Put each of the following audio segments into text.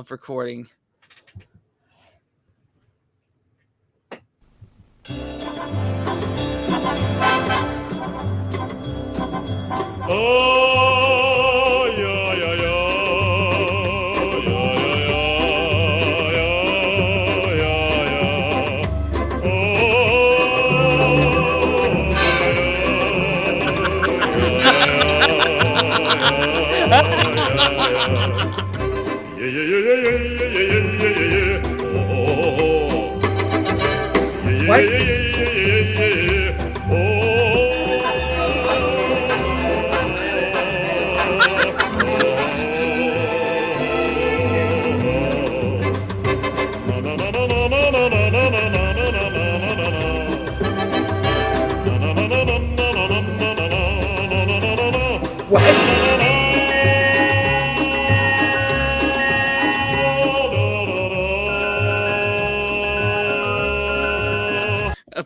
recording. Oh, yeah, yeah, yeah. What?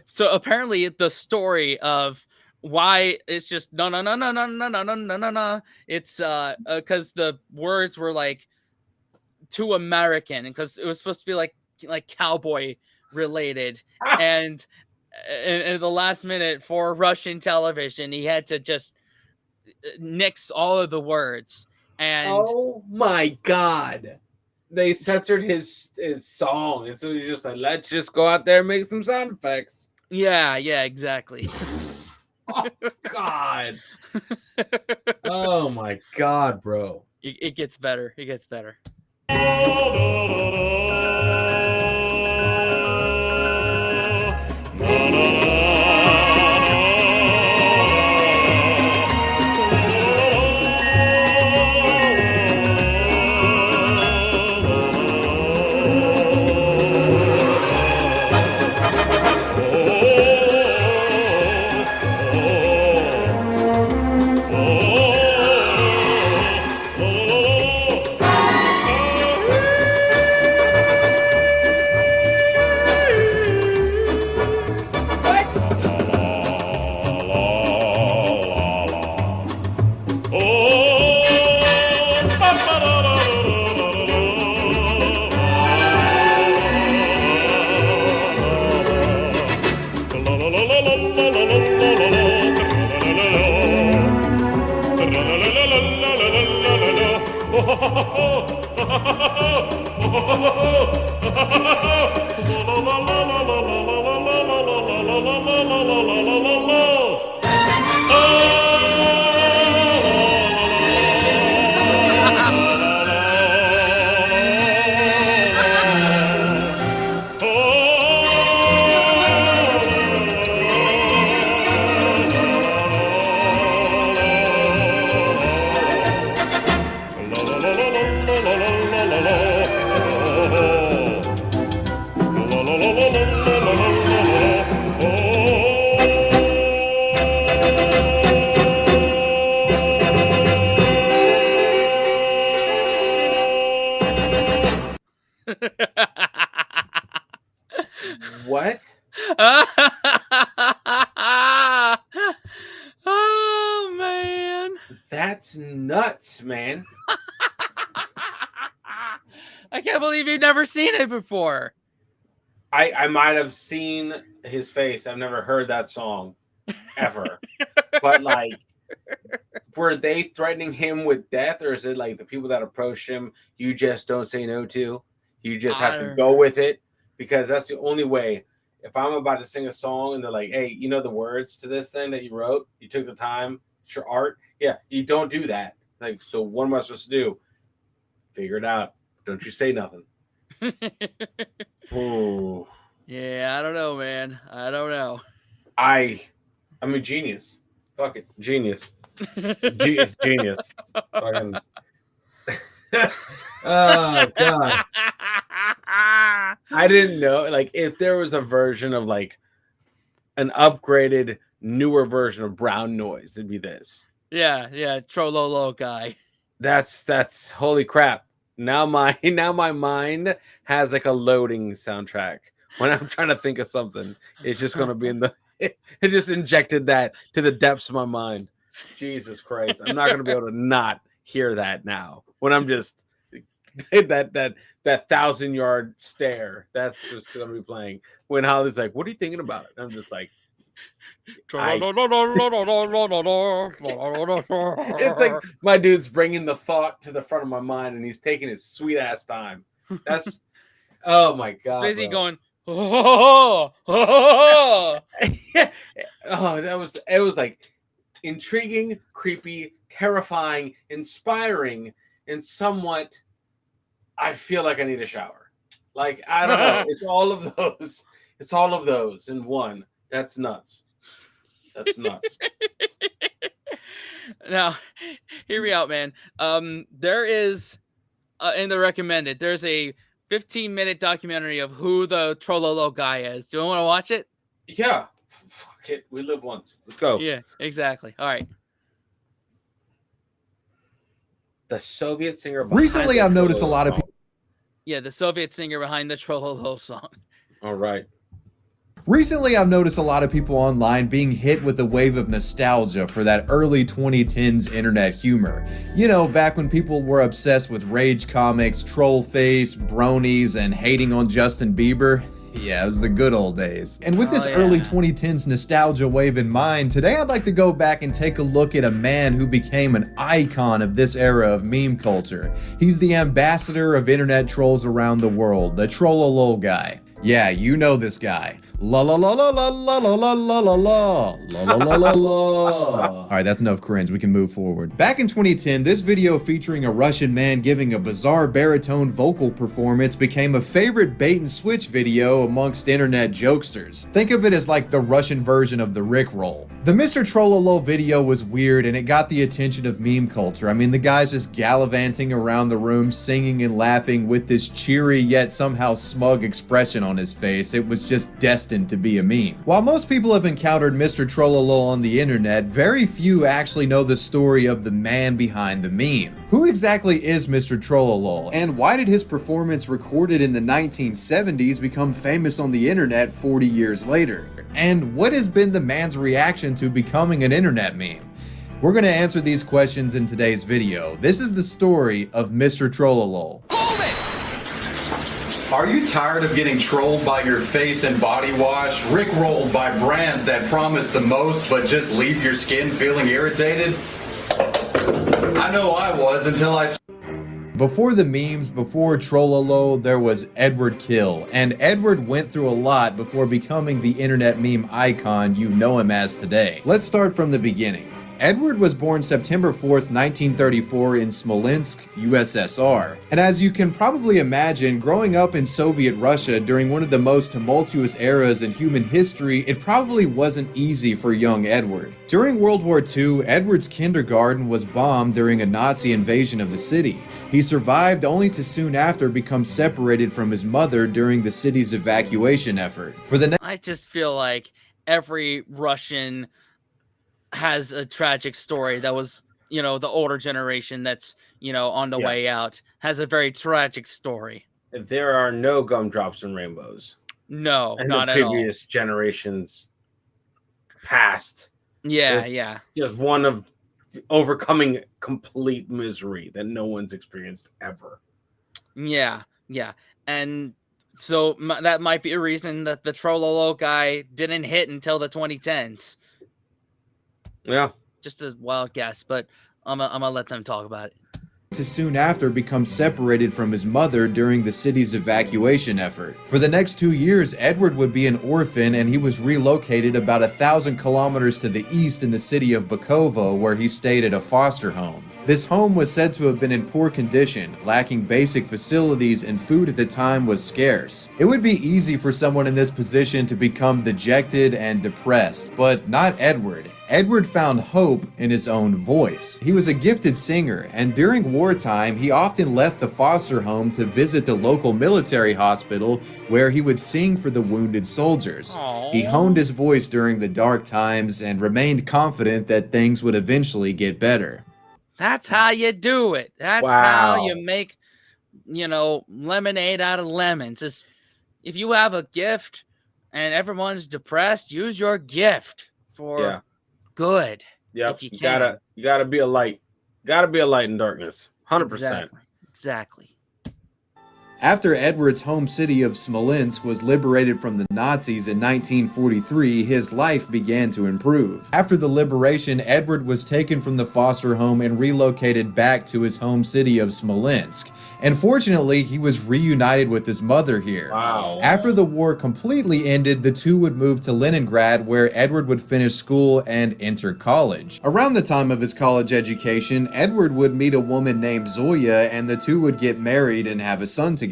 So apparently the story of why it's just no no no no no no no no no no no, it's because the words were like too American, because it was supposed to be like cowboy related, and in the last minute for Russian television he had to just nix all of the words. And Oh my god. They censored his song, and so he's just like, let's just go out there and make some sound effects. yeah, exactly. Oh god. Oh my god, bro. It gets better. It gets better. What? Oh man. That's nuts, man. I can't believe you've never seen it before. I might have seen his face. I've never heard that song ever. But like, were they threatening him with death, or is it like the people that approach him you just don't say no to? You just have to go with it, because that's the only way. If I'm about to sing a song and they're like, hey, you know the words to this thing that you wrote? You took the time, it's your art. Yeah, you don't do that. Like, so what am I supposed to do? Figure it out. Don't you say nothing. Ooh. Yeah, I don't know, man. I don't know. I'm a genius. Fuck it. Genius. Genius. Fucking. Oh god. I didn't know, like, if there was a version of like an upgraded, newer version of brown noise, it'd be this. Yeah, Trololo guy. That's holy crap. Now my mind has like a loading soundtrack. When I'm trying to think of something, it's just gonna be in the it just injected that to the depths of my mind. Jesus Christ. I'm not gonna be able to not hear that now when I'm just that 1,000-yard stare. That's just gonna be playing when Holly's like, "What are you thinking about it?" I'm just like, it's like my dude's bringing the thought to the front of my mind, and he's taking his sweet ass time. That's oh my It's god, basically bro. going, oh, oh, Oh, it was like intriguing, creepy, terrifying, inspiring, and somewhat. I feel like I need a shower. Like I don't know. It's all of those. It's all of those in one. That's nuts. That's nuts. Now, hear me out, man. There is in the recommended. There's a 15-minute documentary of who the Trololo guy is. Do you want to watch it? Yeah. Fuck it. We live once. Let's go. Yeah, exactly. All right. The Soviet singer. Recently, I've noticed a lot of people. Yeah, the Soviet singer behind the Trololo song. All right. Recently, I've noticed a lot of people online being hit with a wave of nostalgia for that early 2010s internet humor. You know, back when people were obsessed with rage comics, trollface, bronies, and hating on Justin Bieber. Yeah, it was the good old days. And with this early 2010s nostalgia wave in mind, today I'd like to go back and take a look at a man who became an icon of this era of meme culture. He's the ambassador of internet trolls around the world, the Trololo guy. Yeah, you know this guy. La la la la la la la la la la la la la la la. Alright, that's enough cringe. We can move forward. Back in 2010, this video featuring a Russian man giving a bizarre baritone vocal performance became a favorite bait and switch video amongst internet jokesters. Think of it as like the Russian version of the Rickroll. The Mr. Trololo video was weird and it got the attention of meme culture. I mean, the guy's just gallivanting around the room singing and laughing with this cheery yet somehow smug expression on his face. It was just destined to be a meme. While most people have encountered Mr. Trololo on the internet, very few actually know the story of the man behind the meme. Who exactly is Mr. Trololo, and why did his performance recorded in the 1970s become famous on the internet 40 years later? And what has been the man's reaction to becoming an internet meme? We're going to answer these questions in today's video. This is the story of Mr. Trololo. Are you tired of getting trolled by your face and body wash, rickrolled by brands that promise the most but just leave your skin feeling irritated? I know I was until I... Before the memes, before Trololo, there was Eduard Khil, and Edward went through a lot before becoming the internet meme icon you know him as today. Let's start from the beginning. Edward was born September 4th, 1934 in Smolensk, USSR. And as you can probably imagine, growing up in Soviet Russia during one of the most tumultuous eras in human history, it probably wasn't easy for young Edward. During World War II, Edward's kindergarten was bombed during a Nazi invasion of the city. He survived only to soon after become separated from his mother during the city's evacuation effort. I just feel like every Russian has a tragic story that was, you know, the older generation that's, you know, on the way out has a very tragic story. There are no gumdrops and rainbows. No, and not the at all. previous generations past. Yeah, It's yeah. just one of overcoming complete misery that no one's experienced ever. Yeah, yeah. And so that might be a reason that the Trololo guy didn't hit until the 2010s. Yeah. Just a wild guess, but I'm gonna let them talk about it. To soon after become separated from his mother during the city's evacuation effort. For the next 2 years, Edward would be an orphan and he was relocated about 1,000 kilometers to the east in the city of Bakovo, where he stayed at a foster home. This home was said to have been in poor condition, lacking basic facilities, and food at the time was scarce. It would be easy for someone in this position to become dejected and depressed, but not Edward. Edward found hope in his own voice. He was a gifted singer, and during wartime, he often left the foster home to visit the local military hospital where he would sing for the wounded soldiers. Aww. He honed his voice during the dark times and remained confident that things would eventually get better. That's how you do it. That's how you make, you know, lemonade out of lemons. Just, if you have a gift and everyone's depressed, use your gift for good. Yeah, if you gotta be a light. Gotta be a light in darkness. 100%. Exactly. After Edward's home city of Smolensk was liberated from the Nazis in 1943, his life began to improve. After the liberation, Edward was taken from the foster home and relocated back to his home city of Smolensk. And fortunately, he was reunited with his mother here. Wow. After the war completely ended, the two would move to Leningrad, where Edward would finish school and enter college. Around the time of his college education, Edward would meet a woman named Zoya, and the two would get married and have a son together.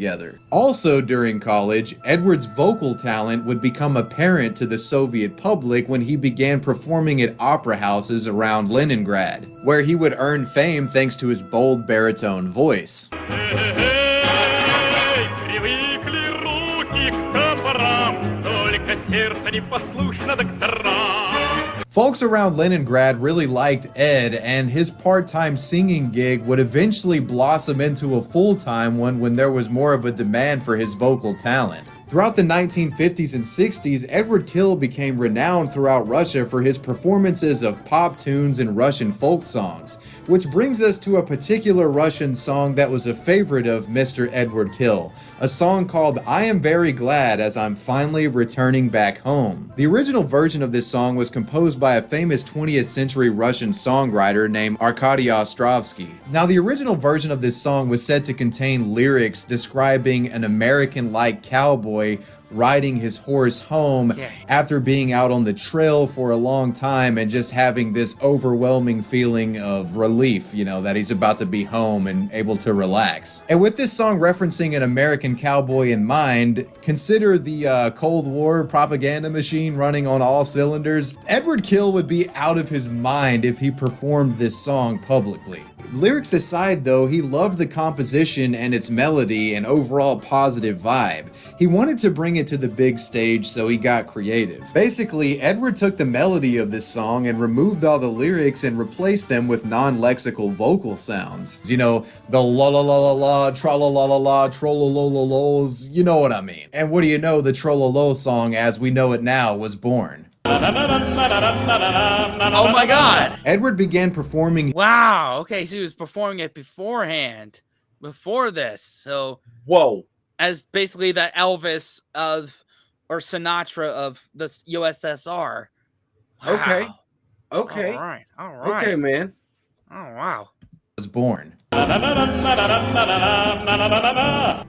Also during college, Edward's vocal talent would become apparent to the Soviet public when he began performing at opera houses around Leningrad, where he would earn fame thanks to his bold baritone voice. Привыкли руки к топорам, только сердце непослушно докторам. Folks around Leningrad really liked Ed, and his part-time singing gig would eventually blossom into a full-time one when there was more of a demand for his vocal talent. Throughout the 1950s and 60s, Eduard Khil became renowned throughout Russia for his performances of pop tunes and Russian folk songs, which brings us to a particular Russian song that was a favorite of Mr. Eduard Khil, a song called I Am Very Glad As I'm Finally Returning Back Home. The original version of this song was composed by a famous 20th century Russian songwriter named Arkady Ostrovsky. Now, the original version of this song was said to contain lyrics describing an American-like cowboy riding his horse home after being out on the trail for a long time and just having this overwhelming feeling of relief, you know, that he's about to be home and able to relax. And with this song referencing an American cowboy in mind, consider the Cold War propaganda machine running on all cylinders. Eduard Khil would be out of his mind if he performed this song publicly. Lyrics aside though, he loved the composition and its melody and overall positive vibe. He wanted to bring it to the big stage, so he got creative. Basically, Edward took the melody of this song and removed all the lyrics and replaced them with non-lexical vocal sounds. You know, the la la la la la, tra la la la la, trololo, you know what I mean. And what do you know, the Trololo song as we know it now was born. Oh my god! Edward began performing. Wow, okay, so he was performing it beforehand, before this. So, whoa. As basically the Elvis of, or Sinatra of the USSR. Wow. Okay. Okay. All right. All right. Okay, man. Oh, wow. Was born.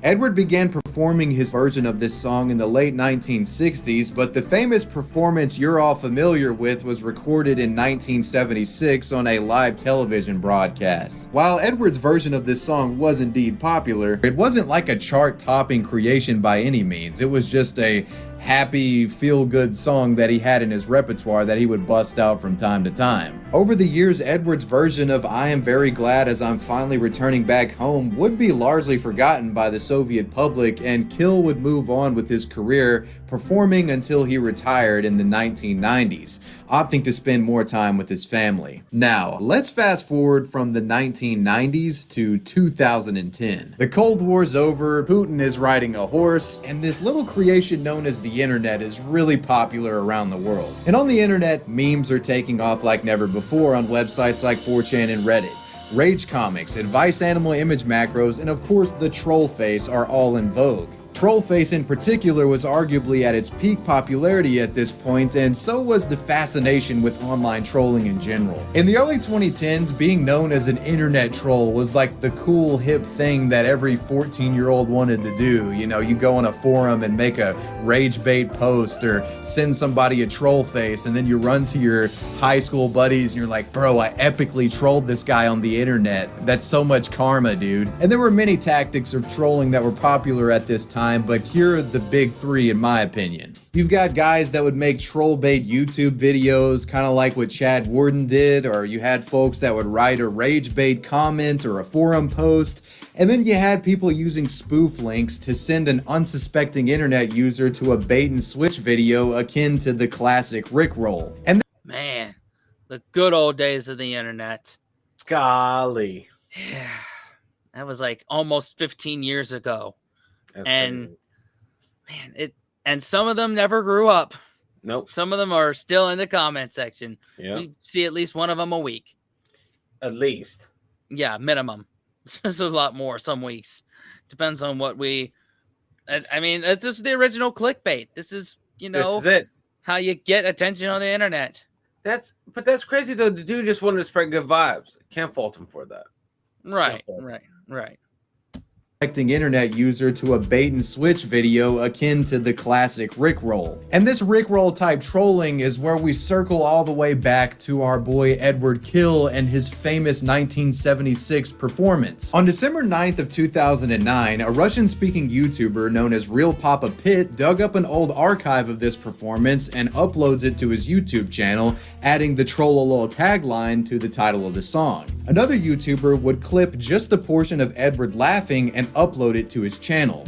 Edward began performing his version of this song in the late 1960s, but the famous performance you're all familiar with was recorded in 1976 on a live television broadcast. While Edward's version of this song was indeed popular, it wasn't like a chart-topping creation by any means. It was just a happy, feel-good song that he had in his repertoire that he would bust out from time to time. Over the years, Edward's version of I Am Very Glad As I'm Finally Returning Back Home would be largely forgotten by the Soviet public, and Khil would move on with his career, performing until he retired in the 1990s, opting to spend more time with his family. Now, let's fast forward from the 1990s to 2010. The Cold War's over, Putin is riding a horse, and this little creation known as the internet is really popular around the world. And on the internet, memes are taking off like never before on websites like 4chan and Reddit. Rage comics, advice animal image macros, and of course the troll face are all in vogue. Trollface in particular was arguably at its peak popularity at this point, and so was the fascination with online trolling in general. In the early 2010s, being known as an internet troll was like the cool hip thing that every 14-year-old wanted to do. You know, you go on a forum and make a rage bait post or send somebody a troll face, and then you run to your high school buddies and you're like, bro, I epically trolled this guy on the internet. That's so much karma, dude. And there were many tactics of trolling that were popular at this time, but here are the big three in my opinion. You've got guys that would make troll bait YouTube videos, kind of like what Chad Warden did, or you had folks that would write a rage bait comment or a forum post, and then you had people using spoof links to send an unsuspecting internet user to a bait and switch video akin to the classic Rickroll. And man, the good old days of the internet. Golly. Yeah, that was like almost 15 years ago. That's and crazy. And some of them never grew up. Nope. Some of them are still in the comment section. Yeah. We see at least one of them a week. At least. Yeah, minimum. There's a lot more some weeks, depends on what we. I mean, this is the original clickbait. This is This is it. how you get attention on the internet. That's crazy though. The dude just wanted to spread good vibes. Can't fault him for that. Right. Internet user to a bait and switch video akin to the classic Rickroll. And this Rickroll type trolling is where we circle all the way back to our boy Eduard Khil and his famous 1976 performance. On December 9th of 2009, a Russian-speaking YouTuber known as Real Papa Pit dug up an old archive of this performance and uploads it to his YouTube channel, adding the Trololo tagline to the title of the song. Another YouTuber would clip just the portion of Edward laughing and upload it to his channel.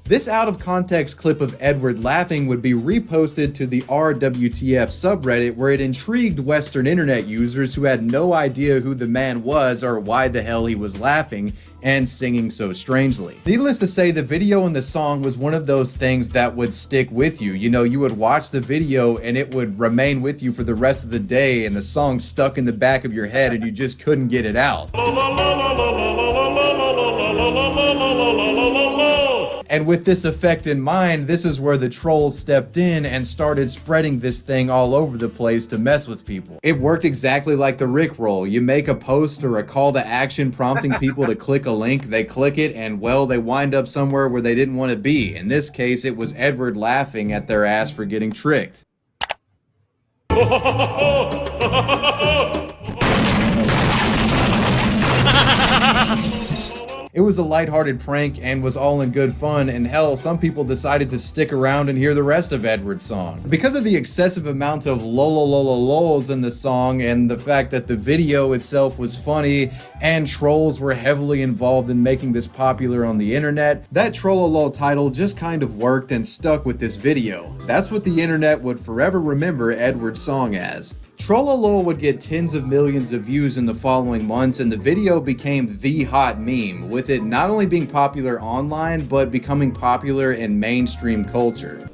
This out of context clip of Edward laughing would be reposted to the RWTF subreddit, where it intrigued Western internet users who had no idea who the man was or why the hell he was laughing and singing so strangely. Needless to say, the video and the song was one of those things that would stick with you. You know, you would watch the video and it would remain with you for the rest of the day, and the song stuck in the back of your head and you just couldn't get it out. And with this effect in mind, this is where the trolls stepped in and started spreading this thing all over the place to mess with people. It worked exactly like the Rickroll. You make a post or a call to action prompting people to click a link, they click it, and well, they wind up somewhere where they didn't want to be. In this case, it was Edward laughing at their ass for getting tricked. It was a lighthearted prank and was all in good fun, and hell, some people decided to stick around and hear the rest of Edward's song. Because of the excessive amount of lololololols in the song and the fact that the video itself was funny and trolls were heavily involved in making this popular on the internet, that Trololo title just kind of worked and stuck with this video. That's what the internet would forever remember Edward's song as. Trololo would get tens of millions of views in the following months, and the video became the hot meme, with it not only being popular online, but becoming popular in mainstream culture.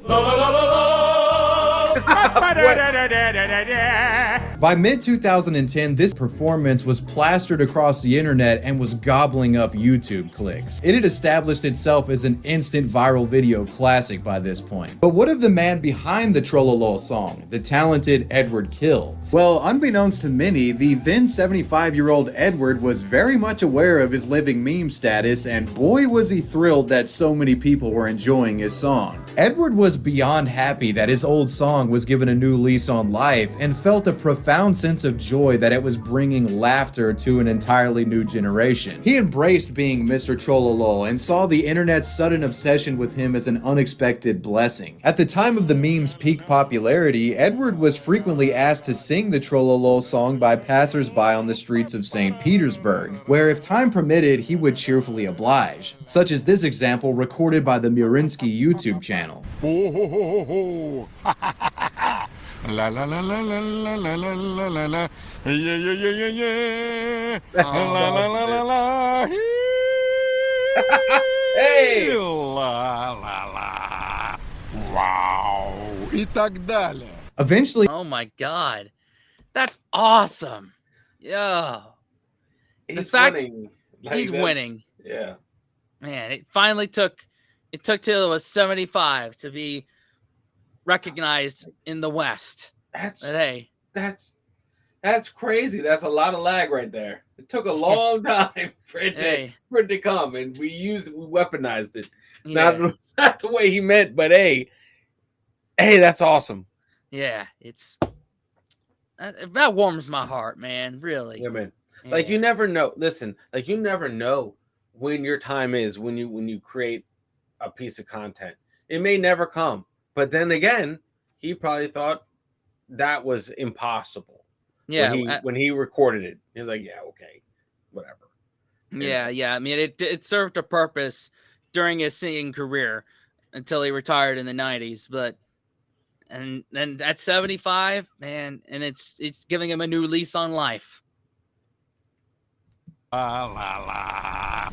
By mid-2010, this performance was plastered across the internet and was gobbling up YouTube clicks. It had established itself as an instant viral video classic by this point. But what of the man behind the Trololo song, the talented Eduard Khil? Well, unbeknownst to many, the then 75-year-old Edward was very much aware of his living meme status, and boy was he thrilled that so many people were enjoying his song. Edward was beyond happy that his old song was given a new lease on life, and felt a profound sense of joy that it was bringing laughter to an entirely new generation. He embraced being Mr. Trololo and saw the internet's sudden obsession with him as an unexpected blessing. At the time of the meme's peak popularity, Edward was frequently asked to sing the Trololo song by passers-by on the streets of St. Petersburg, where if time permitted, he would cheerfully oblige, such as this example recorded by the Murinsky YouTube channel. La la la la la la la la la la la yeah yeah yeah yeah yeah la la la la la Hey! la la la wow и так далее. Eventually, Oh my god. That's awesome. Yeah. He's fact- winning. he's that's- winning. Yeah. Man, it finally took till it was 75 to be recognized in the West. That's But hey, that's crazy. That's a lot of lag right there. It took a long time for it to come, and we weaponized it. yeah, Not the way he meant, but hey, that's awesome. yeah, it's that warms my heart, man. Really. Yeah, man. Like you never know. Listen, like you never know when your time is when you create a piece of content. It may never come, but then again, he probably thought that was impossible. Yeah, when he recorded it, he was like, "Yeah, okay, whatever." yeah. I mean, it served a purpose during his singing career until he retired in the 90s. But and then at 75, man, and it's giving him a new lease on life. La la la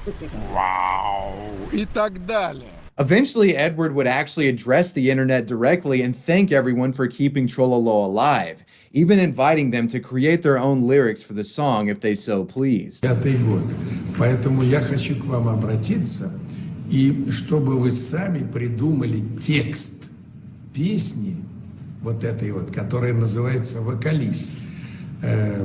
wow и так далее. Eventually, Edward would actually address the internet directly and thank everyone for keeping Trololo alive, even inviting them to create their own lyrics for the song if they so pleased. 5-й год. Поэтому я хочу к вам обратиться, и чтобы вы сами придумали текст песни, вот этой вот, которая называется «Вокалист».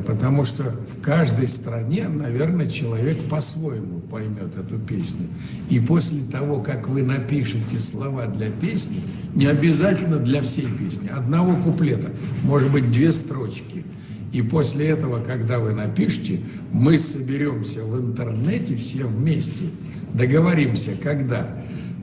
Потому что в каждой стране, наверное, человек по-своему поймет эту песню. И после того, как вы напишете слова для песни, не обязательно для всей песни, одного куплета, может быть, 2 строчки. И после этого, когда вы напишете, мы соберемся в интернете все вместе, договоримся, когда,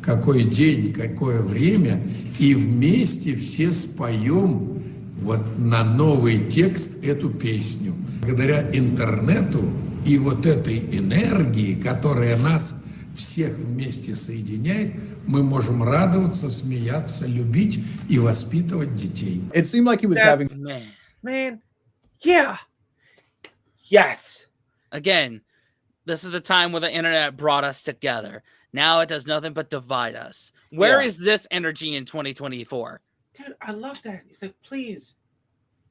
какой день, какое время, и вместе все споем вот на новый текст эту песню. Благодаря интернету и вот этой энергии, которая нас всех вместе соединяет, мы можем радоваться, смеяться, любить и воспитывать детей. It seemed like he was having... Man, yeah. Yes. Again, this is the time where the internet brought us together. Now it does nothing but divide us. Where is this energy in 2024? Dude, I love that. He's like, please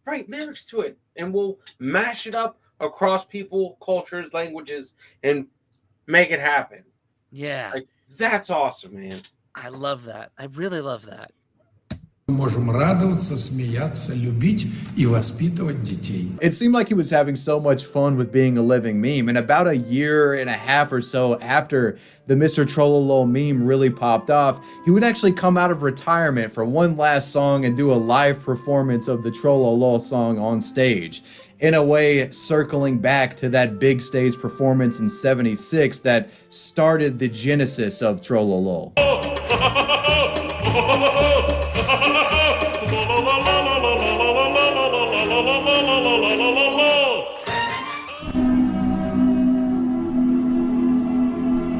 write lyrics to it and we'll mash it up across people, cultures, languages, and make it happen. Yeah. Like, that's awesome, man. I love that. I really love that. Мы можем радоваться, смеяться, любить и воспитывать детей. It seemed like he was having so much fun with being a living meme, and about a year and a half or so after the Mr. Trololo meme really popped off, he would actually come out of retirement for one last song and do a live performance of the Trololo song on stage. In a way, circling back to that big stage performance in '76 that started the genesis of Trololo.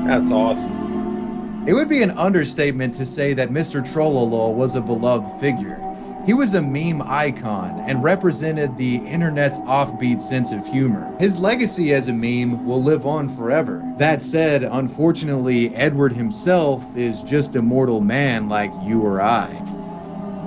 That's awesome. It would be an understatement to say that Mr. Trololo was a beloved figure. He was a meme icon and represented the internet's offbeat sense of humor. His legacy as a meme will live on forever. That said, unfortunately, Edward himself is just a mortal man like you or I.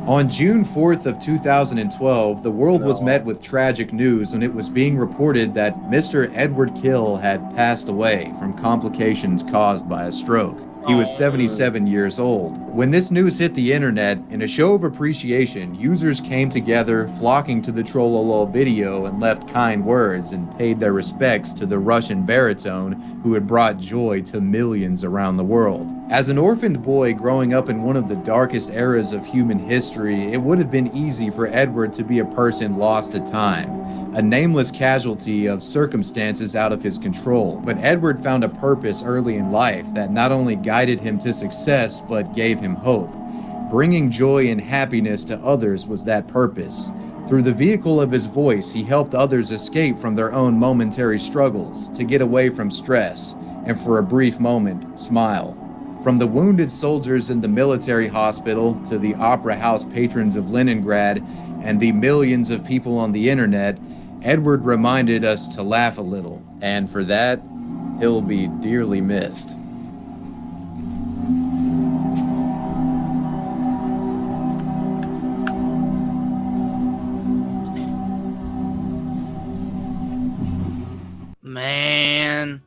On June 4th of 2012, the world was met with tragic news when it was being reported that Mr. Eduard Khil had passed away from complications caused by a stroke. He was 77 years old. When this news hit the internet, in a show of appreciation, users came together, flocking to the Trololo video and left kind words and paid their respects to the Russian baritone who had brought joy to millions around the world. As an orphaned boy growing up in one of the darkest eras of human history, it would have been easy for Edward to be a person lost to time, a nameless casualty of circumstances out of his control. But Edward found a purpose early in life that not only guided him to success, but gave him hope. Bringing joy and happiness to others was that purpose. Through the vehicle of his voice, he helped others escape from their own momentary struggles, to get away from stress, and for a brief moment, smile. From the wounded soldiers in the military hospital to the opera house patrons of Leningrad and the millions of people on the internet, Edward reminded us to laugh a little, and for that, he'll be dearly missed.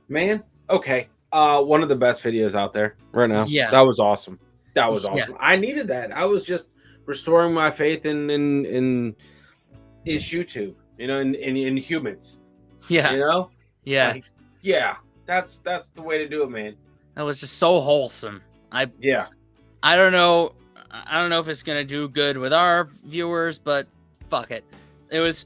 Man, okay. One of the best videos out there right now. Yeah. That was awesome. That was Yeah. awesome. I needed that. I was just restoring my faith in is YouTube, you know, in humans. Yeah. You know? Yeah. Like, yeah. That's the way to do it, man. That was just so wholesome. Yeah. I don't know if it's gonna do good with our viewers, but fuck it. It's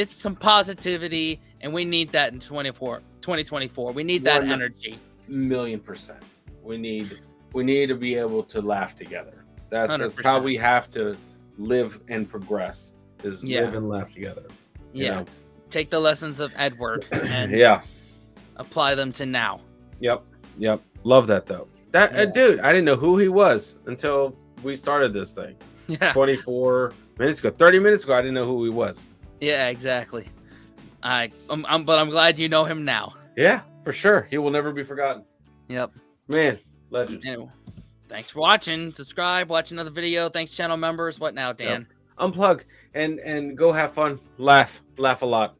some positivity, and we need that in 2024. We need that energy. 1,000,000%. We need to be able to laugh together. That's 100%. how we have to live and progress. Is Yeah. live and laugh together. You Yeah. know? Take the lessons of Edward and Yeah. apply them to now. Yep. Love that though. That Yeah. dude, I didn't know who he was until we started this thing. Yeah. 24 minutes ago, 30 minutes ago, I didn't know who he was. Yeah, exactly. But I'm glad you know him now. Yeah, for sure. He will never be forgotten. Yep. Man, legend. Anyway, Thanks for watching. Subscribe. Watch another video. Thanks, channel members. What now, Dan? Unplug and go have fun. Laugh a lot.